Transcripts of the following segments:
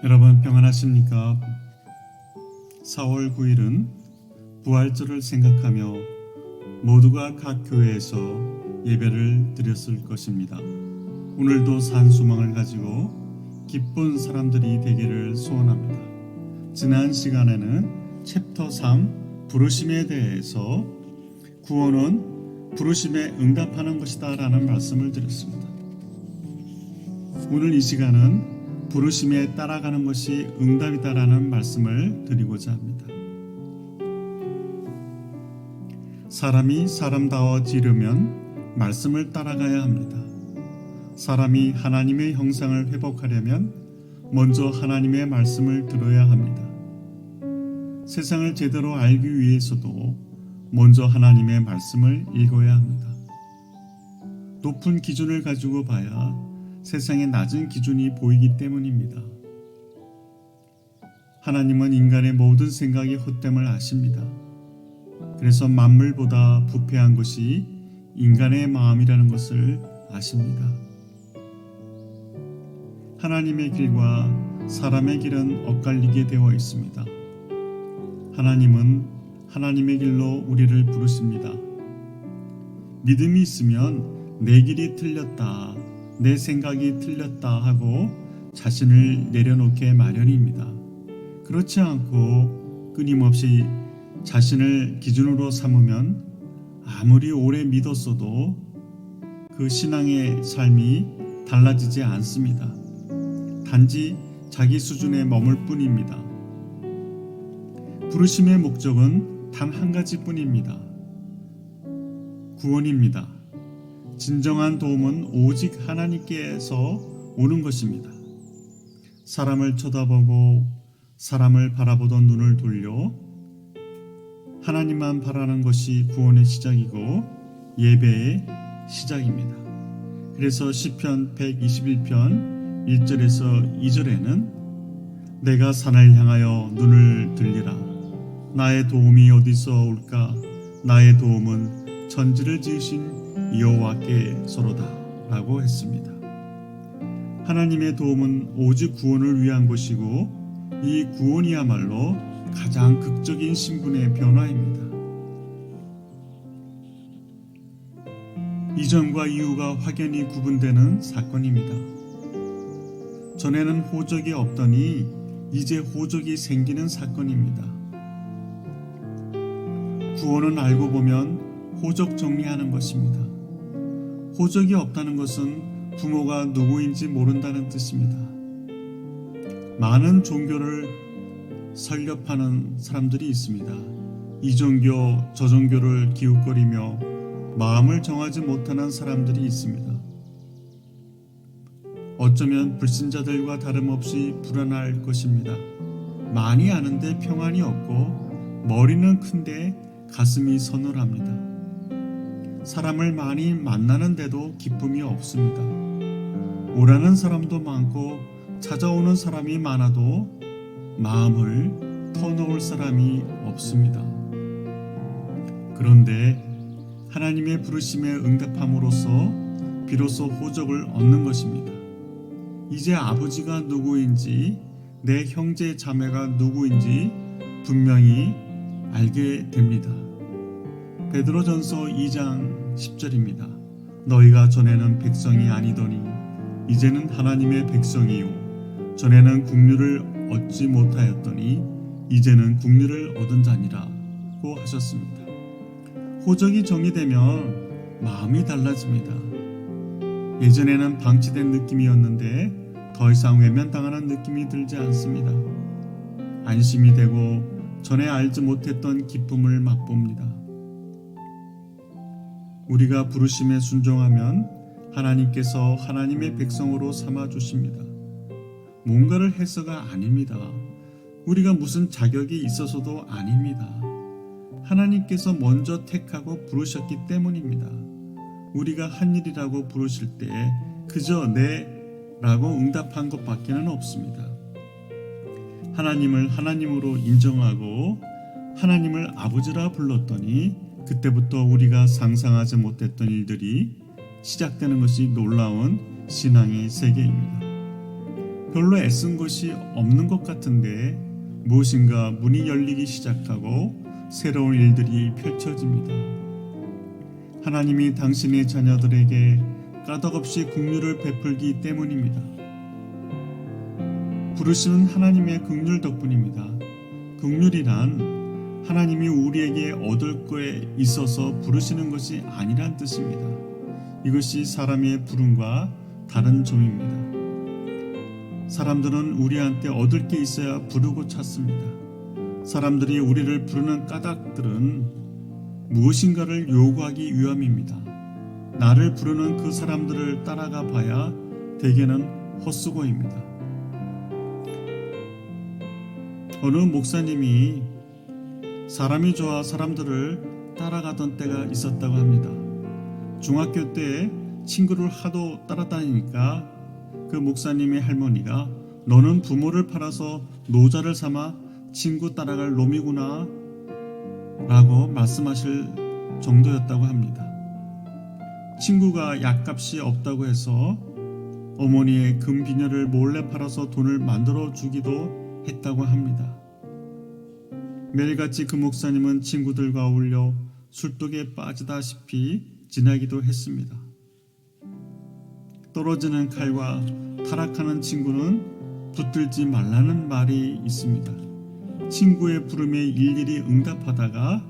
여러분 평안하십니까? 4월 9일은 부활절을 생각하며 모두가 각 교회에서 예배를 드렸을 것입니다. 오늘도 산소망을 가지고 기쁜 사람들이 되기를 소원합니다. 지난 시간에는 챕터 3 부르심에 대해서 구원은 부르심에 응답하는 것이다 라는 말씀을 드렸습니다. 오늘 이 시간은 부르심에 따라가는 것이 응답이다라는 말씀을 드리고자 합니다. 사람이 사람다워지려면 말씀을 따라가야 합니다. 사람이 하나님의 형상을 회복하려면 먼저 하나님의 말씀을 들어야 합니다. 세상을 제대로 알기 위해서도 먼저 하나님의 말씀을 읽어야 합니다. 높은 기준을 가지고 봐야 세상의 낮은 기준이 보이기 때문입니다. 하나님은 인간의 모든 생각이 헛됨을 아십니다. 그래서 만물보다 부패한 것이 인간의 마음이라는 것을 아십니다. 하나님의 길과 사람의 길은 엇갈리게 되어 있습니다. 하나님은 하나님의 길로 우리를 부르십니다. 믿음이 있으면 내 길이 틀렸다, 내 생각이 틀렸다 하고 자신을 내려놓게 마련입니다. 그렇지 않고 끊임없이 자신을 기준으로 삼으면 아무리 오래 믿었어도 그 신앙의 삶이 달라지지 않습니다. 단지 자기 수준에 머물 뿐입니다. 부르심의 목적은 단 한 가지뿐입니다. 구원입니다. 진정한 도움은 오직 하나님께서 오는 것입니다. 사람을 쳐다보고 사람을 바라보던 눈을 돌려 하나님만 바라는 것이 구원의 시작이고 예배의 시작입니다. 그래서 시편 121편 1절에서 2절에는 내가 산을 향하여 눈을 들리라. 나의 도움이 어디서 올까? 나의 도움은 천지를 지으신 여호와께서로다 라고 했습니다. 하나님의 도움은 오직 구원을 위한 것이고 이 구원이야말로 가장 극적인 신분의 변화입니다. 이전과 이후가 확연히 구분되는 사건입니다. 전에는 호적이 없더니 이제 호적이 생기는 사건입니다. 구원은 알고 보면 호적 정리하는 것입니다. 호적이 없다는 것은 부모가 누구인지 모른다는 뜻입니다. 많은 종교를 설립하는 사람들이 있습니다. 이 종교 저 종교를 기웃거리며 마음을 정하지 못하는 사람들이 있습니다. 어쩌면 불신자들과 다름없이 불안할 것입니다. 많이 아는데 평안이 없고 머리는 큰데 가슴이 서늘합니다. 사람을 많이 만나는데도 기쁨이 없습니다. 오라는 사람도 많고 찾아오는 사람이 많아도 마음을 터놓을 사람이 없습니다. 그런데 하나님의 부르심에 응답함으로써 비로소 호적을 얻는 것입니다. 이제 아버지가 누구인지 내 형제 자매가 누구인지 분명히 알게 됩니다. 베드로전서 2장 10절입니다. 너희가 전에는 백성이 아니더니 이제는 하나님의 백성이요 전에는 국류를 얻지 못하였더니 이제는 국류를 얻은 자니라고 하셨습니다. 호적이 정리되면 마음이 달라집니다. 예전에는 방치된 느낌이었는데 더 이상 외면당하는 느낌이 들지 않습니다. 안심이 되고 전에 알지 못했던 기쁨을 맛봅니다. 우리가 부르심에 순종하면 하나님께서 하나님의 백성으로 삼아주십니다. 뭔가를 해서가 아닙니다. 우리가 무슨 자격이 있어서도 아닙니다. 하나님께서 먼저 택하고 부르셨기 때문입니다. 우리가 한 일이라고 부르실 때 그저 네 라고 응답한 것밖에는 없습니다. 하나님을 하나님으로 인정하고 하나님을 아버지라 불렀더니 그때부터 우리가 상상하지 못했던 일들이 시작되는 것이 놀라운 신앙의 세계입니다. 별로 애쓴 것이 없는 것 같은데 무엇인가 문이 열리기 시작하고 새로운 일들이 펼쳐집니다. 하나님이 당신의 자녀들에게 까닭없이 긍휼을 베풀기 때문입니다. 부르시는 하나님의 긍휼 덕분입니다. 긍휼이란 하나님이 우리에게 얻을 거에 있어서 부르시는 것이 아니란 뜻입니다. 이것이 사람의 부름과 다른 점입니다. 사람들은 우리한테 얻을 게 있어야 부르고 찾습니다. 사람들이 우리를 부르는 까닭들은 무엇인가를 요구하기 위함입니다. 나를 부르는 그 사람들을 따라가 봐야 대개는 헛수고입니다. 어느 목사님이 사람이 좋아 사람들을 따라가던 때가 있었다고 합니다. 중학교 때 친구를 하도 따라다니니까 그 목사님의 할머니가 너는 부모를 팔아서 노자를 삼아 친구 따라갈 놈이구나 라고 말씀하실 정도였다고 합니다. 친구가 약값이 없다고 해서 어머니의 금비녀를 몰래 팔아서 돈을 만들어 주기도 했다고 합니다. 매일같이 그 목사님은 친구들과 어울려 술독에 빠지다시피 지내기도 했습니다. 떨어지는 칼과 타락하는 친구는 붙들지 말라는 말이 있습니다. 친구의 부름에 일일이 응답하다가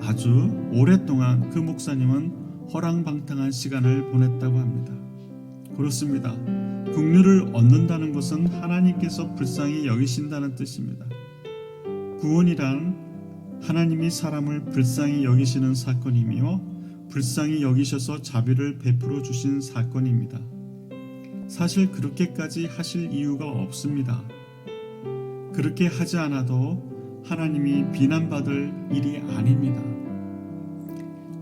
아주 오랫동안 그 목사님은 허랑방탕한 시간을 보냈다고 합니다. 그렇습니다. 긍휼을 얻는다는 것은 하나님께서 불쌍히 여기신다는 뜻입니다. 구원이란 하나님이 사람을 불쌍히 여기시는 사건이며 불쌍히 여기셔서 자비를 베풀어 주신 사건입니다. 사실 그렇게까지 하실 이유가 없습니다. 그렇게 하지 않아도 하나님이 비난받을 일이 아닙니다.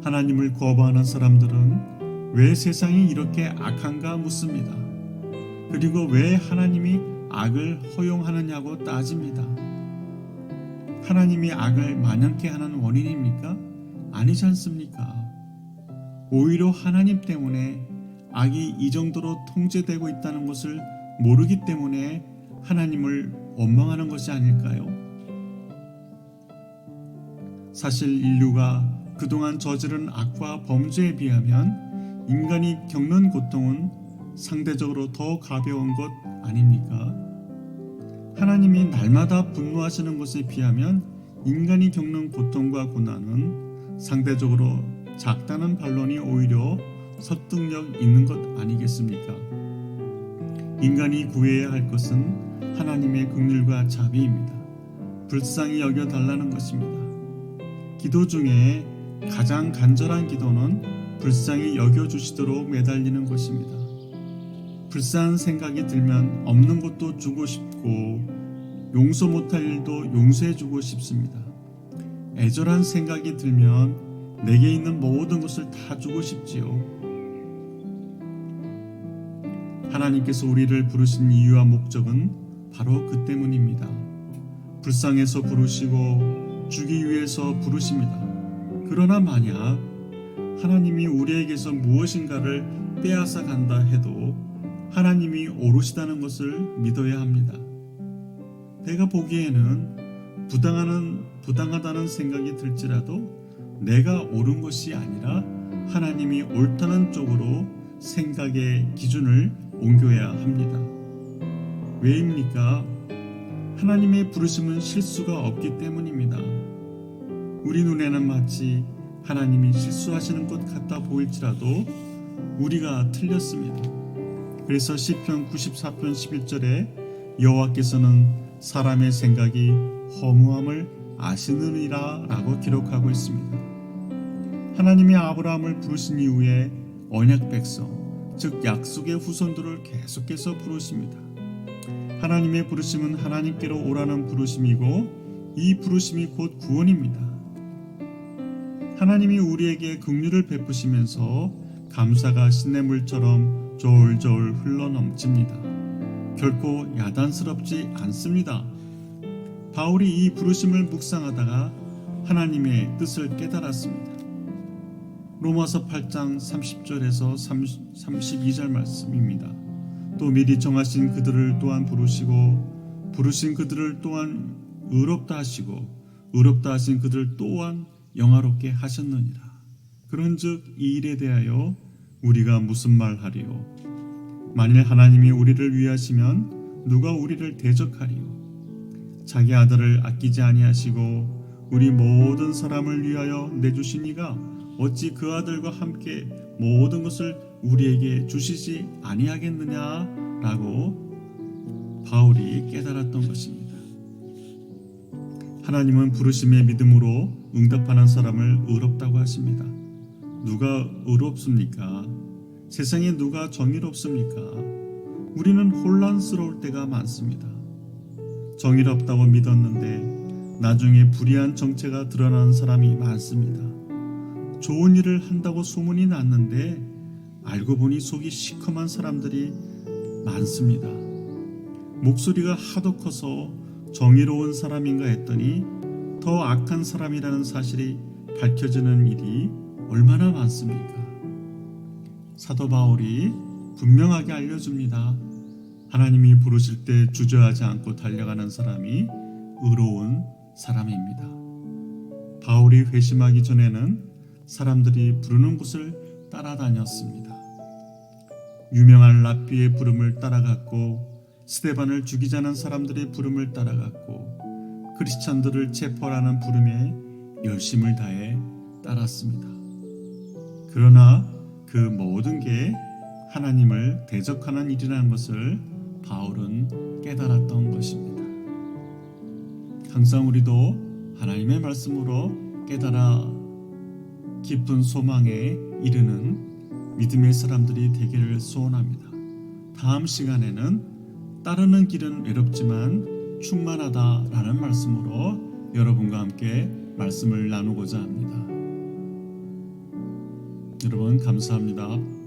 하나님을 거부하는 사람들은 왜 세상이 이렇게 악한가 묻습니다. 그리고 왜 하나님이 악을 허용하느냐고 따집니다. 하나님이 악을 만연케 하는 원인입니까? 아니지 않습니까? 오히려 하나님 때문에 악이 이 정도로 통제되고 있다는 것을 모르기 때문에 하나님을 원망하는 것이 아닐까요? 사실 인류가 그동안 저지른 악과 범죄에 비하면 인간이 겪는 고통은 상대적으로 더 가벼운 것 아닙니까? 하나님이 날마다 분노하시는 것에 비하면 인간이 겪는 고통과 고난은 상대적으로 작다는 반론이 오히려 설득력 있는 것 아니겠습니까? 인간이 구해야 할 것은 하나님의 긍휼과 자비입니다. 불쌍히 여겨달라는 것입니다. 기도 중에 가장 간절한 기도는 불쌍히 여겨주시도록 매달리는 것입니다. 불쌍한 생각이 들면 없는 것도 주고 싶고 용서 못할 일도 용서해주고 싶습니다. 애절한 생각이 들면 내게 있는 모든 것을 다 주고 싶지요. 하나님께서 우리를 부르신 이유와 목적은 바로 그 때문입니다. 불쌍해서 부르시고 주기 위해서 부르십니다. 그러나 만약 하나님이 우리에게서 무엇인가를 빼앗아 간다 해도 하나님이 오르시다는 것을 믿어야 합니다. 내가 보기에는 부당하다는 생각이 들지라도 내가 옳은 것이 아니라 하나님이 옳다는 쪽으로 생각의 기준을 옮겨야 합니다. 왜입니까? 하나님의 부르심은 실수가 없기 때문입니다. 우리 눈에는 마치 하나님이 실수하시는 것 같아 보일지라도 우리가 틀렸습니다. 그래서 시편 94편 11절에 여호와께서는 사람의 생각이 허무함을 아시느니라 라고 기록하고 있습니다. 하나님이 아브라함을 부르신 이후에 언약 백성, 즉 약속의 후손들을 계속해서 부르십니다. 하나님의 부르심은 하나님께로 오라는 부르심이고 이 부르심이 곧 구원입니다. 하나님이 우리에게 긍휼을 베푸시면서 감사가 시냇물처럼 졸졸 흘러넘칩니다. 결코 야단스럽지 않습니다. 바울이 이 부르심을 묵상하다가 하나님의 뜻을 깨달았습니다. 로마서 8장 30절에서 32절 말씀입니다. 또 미리 정하신 그들을 또한 부르시고 부르신 그들을 또한 의롭다 하시고 의롭다 하신 그들 또한 영화롭게 하셨느니라. 그런즉 이 일에 대하여 우리가 무슨 말하리요? 만일 하나님이 우리를 위하시면 누가 우리를 대적하리요? 자기 아들을 아끼지 아니하시고 우리 모든 사람을 위하여 내주신 이가 어찌 그 아들과 함께 모든 것을 우리에게 주시지 아니하겠느냐라고 바울이 깨달았던 것입니다. 하나님은 부르심의 믿음으로 응답하는 사람을 의롭다고 하십니다. 누가 의롭습니까? 세상에 누가 정의롭습니까? 우리는 혼란스러울 때가 많습니다. 정의롭다고 믿었는데 나중에 불의한 정체가 드러나는 사람이 많습니다. 좋은 일을 한다고 소문이 났는데 알고 보니 속이 시커먼 사람들이 많습니다. 목소리가 하도 커서 정의로운 사람인가 했더니 더 악한 사람이라는 사실이 밝혀지는 일이 얼마나 많습니까? 사도 바울이 분명하게 알려줍니다. 하나님이 부르실 때 주저하지 않고 달려가는 사람이 의로운 사람입니다. 바울이 회심하기 전에는 사람들이 부르는 곳을 따라다녔습니다. 유명한 랍비의 부름을 따라갔고 스데반을 죽이자는 사람들의 부름을 따라갔고 크리스찬들을 체포하라는 부름에 열심을 다해 따랐습니다. 그러나 그 모든 게 하나님을 대적하는 일이라는 것을 바울은 깨달았던 것입니다. 항상 우리도 하나님의 말씀으로 깨달아 깊은 소망에 이르는 믿음의 사람들이 되기를 소원합니다. 다음 시간에는 따르는 길은 외롭지만 충만하다라는 말씀으로 여러분과 함께 말씀을 나누고자 합니다. 여러분 감사합니다.